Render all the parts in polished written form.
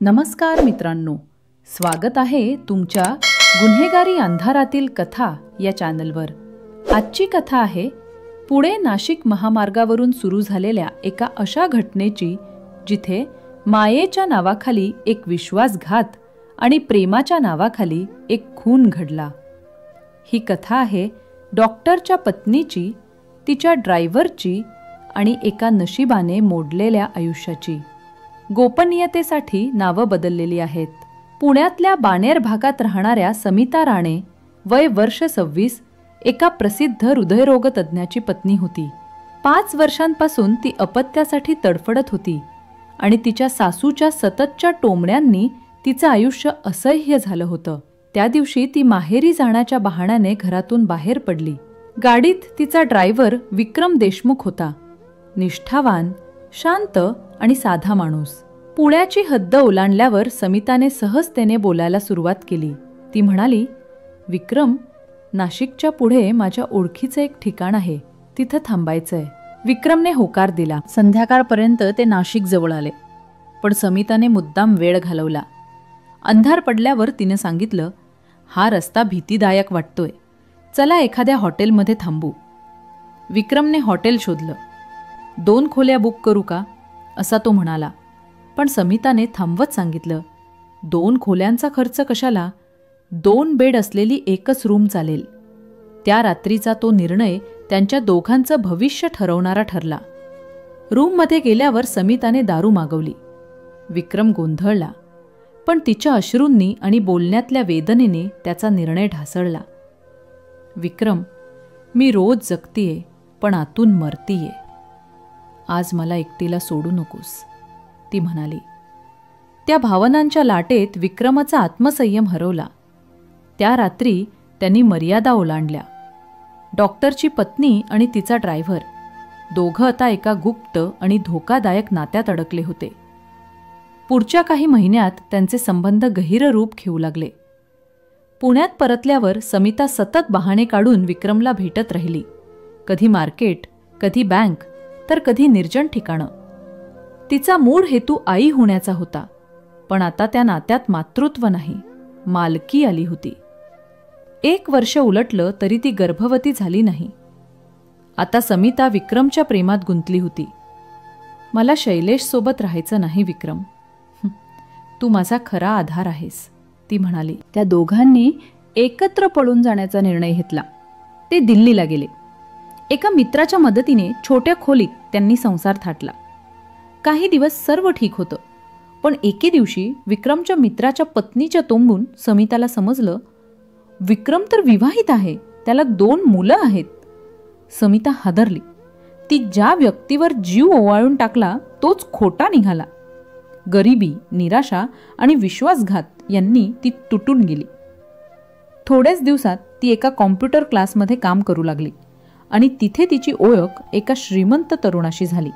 नमस्कार मित्रांनो, स्वागत आहे तुमच्या गुन्हेगारी अंधारातील कथा या चॅनलवर। आजची कथा आहे पुणे नाशिक महामार्गावरून सुरू झालेल्या एका अशा घटनेची जिथे मायेच्या नावाखाली एक विश्वासघात आणि प्रेमाच्या नावाखाली एक खून घडला। ही कथा आहे डॉक्टरच्या पत्नीची, तिच्या ड्रायव्हरची आणि एका नशिबाने मोडलेल्या आयुष्याची। गोपनीयतेसाठी नावं बदललेली आहेत। पुण्यातल्या बाणेर भागात राहणाऱ्या समिता राणे, वय वर्ष 26, एका प्रसिद्ध हृदयरोग तज्ञाची पत्नी होती। 5 वर्षांपासून ती अपत्यासाठी तडफडत होती आणि तिच्या सासूच्या सततच्या टोमण्यांनी तिचं आयुष्य असह्य झालं होतं। त्या दिवशी ती माहेरी जाण्याच्या बहाण्याने घरातून बाहेर पडली। गाडीत तिचा ड्रायव्हर विक्रम देशमुख होता, निष्ठावान, शांत आणि साधा माणूस। पुण्याची हद्द ओलांडल्यावर समिताने सहजतेने बोलायला सुरुवात केली। ती म्हणाली, विक्रम, नाशिकच्या पुढे माझ्या ओळखीचं एक ठिकाण आहे, तिथं थांबायचंय। विक्रमने होकार दिला। संध्याकाळपर्यंत ते नाशिक जवळ आले, पण समिताने मुद्दाम वेळ घालवला। अंधार पडल्यावर तिने सांगितलं, हा रस्ता भीतीदायक वाटतोय, चला एखाद्या हॉटेलमध्ये थांबू। विक्रमने हॉटेल शोधलं। 2 खोल्या बुक करू का, असा तो म्हणाला। पण समिताने थांबवत सांगितलं, 2 खोल्यांचा खर्च कशाला, 2 बेड असलेली एकच रूम चालेल। त्या रात्रीचा तो निर्णय त्यांच्या दोघांचं भविष्य ठरवणारा ठरला। रूममध्ये गेल्यावर समिताने दारू मागवली। विक्रम गोंधळला, पण तिच्या अश्रूंनी आणि बोलण्यातल्या वेदनेने त्याचा निर्णय ढासळला। विक्रम, मी रोज जगतीये, पण आतून मरतीये। आज मला एकटीला सोडू नकोस, ती म्हणाली। त्या भावनांच्या लाटेत विक्रमाचा आत्मसंयम हरवला। त्या रात्री त्यांनी मर्यादा ओलांडल्या। डॉक्टरची पत्नी आणि तिचा ड्रायव्हर दोघं आता एका गुप्त आणि धोकादायक नात्यात अडकले होते। पुढच्या काही महिन्यात त्यांचे संबंध गहिर रूप घेऊ लागले। पुण्यात परतल्यावर समिता सतत बहाणे काढून विक्रमला भेटत राहिली। कधी मार्केट, कधी बँक, तर कधी निर्जन ठिकाणं। तिचा मूळ हेतू आई होण्याचा होता, पण आता त्या नात्यात मातृत्व नाही, मालकी आली होती। 1 वर्ष उलटलं तरी ती गर्भवती झाली नाही। आता समिता विक्रमच्या प्रेमात गुंतली होती। मला शैलेश सोबत राहायचं नाही विक्रम, तू माझा खरा आधार आहेस, ती म्हणाली। त्या दोघांनी एकत्र पळून जाण्याचा निर्णय घेतला। ते दिल्लीला गेले। एका मित्राच्या मदतीने छोट्या खोलीत त्यांनी संसार थाटला। काही दिवस सर्व ठीक होतं, पण एके दिवशी विक्रमच्या मित्राच्या पत्नीच्या तोंडून समिताला समजलं, विक्रम तर विवाहित आहे, त्याला 2 मुलं आहेत। समिता हादरली। ती ज्या व्यक्तीवर जीव ओवाळून टाकला तोच खोटा निघाला। गरिबी, निराशा आणि विश्वासघात यांनी ती तुटून गेली। थोड्याच दिवसात ती एका कॉम्प्युटर क्लासमध्ये काम करू लागली आणि तिथे तिची ओळख एका श्रीमंत तरुणाशी झाली।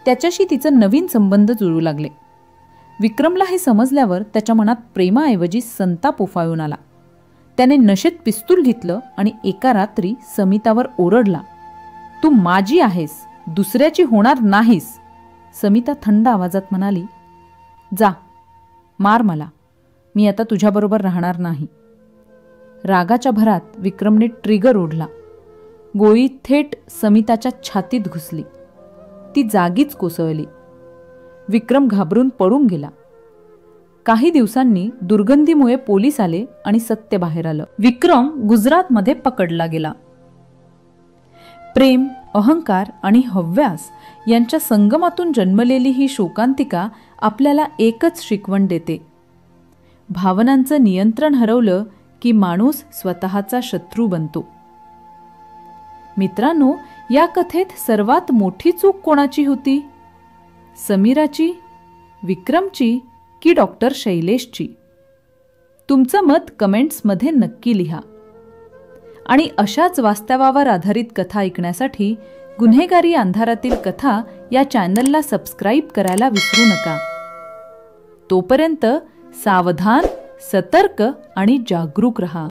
त्याच्याशी तिचं नवीन संबंध जुळू लागले। विक्रमला हे समजल्यावर त्याच्या मनात प्रेमाऐवजी संताप उफाळून आला। त्याने नशेत पिस्तूल घेतलं आणि एका रात्री समितावर ओरडला, तू माझी आहेस, दुसऱ्याची होणार नाहीस। समिता थंड आवाजात म्हणाली, जा, मार मला, मी आता तुझ्याबरोबर राहणार नाही। रागाच्या भरात विक्रमने ट्रिगर ओढला। गोळी थेट समिताच्या छातीत घुसली। ती जागीच कोसळली। विक्रम घाबरून पळून गेला। काही दिवसांनी दुर्गंधीमुळे पोलीस आले आणि सत्य बाहेर आलं। विक्रम गुजरातमध्ये पकडला गेला। प्रेम, अहंकार आणि हव्यास यांच्या संगमातून जन्मलेली ही शोकांतिका आपल्याला एकच शिकवण देते, भावनांचं नियंत्रण हरवलं की माणूस स्वतःचा शत्रू बनतो। मित्रांनो, या कथेत सर्वात मोठी चूक कोणाची होती? समीराची, विक्रमची की डॉक्टर शैलेशची? तुमचं मत कमेंट्समध्ये नक्की लिहा। आणि अशाच वास्तवावर आधारित कथा ऐकण्यासाठी गुन्हेगारी अंधारातील कथा या चॅनलला सबस्क्राईब करायला विसरू नका। तोपर्यंत सावधान, सतर्क आणि जागरूक रहा।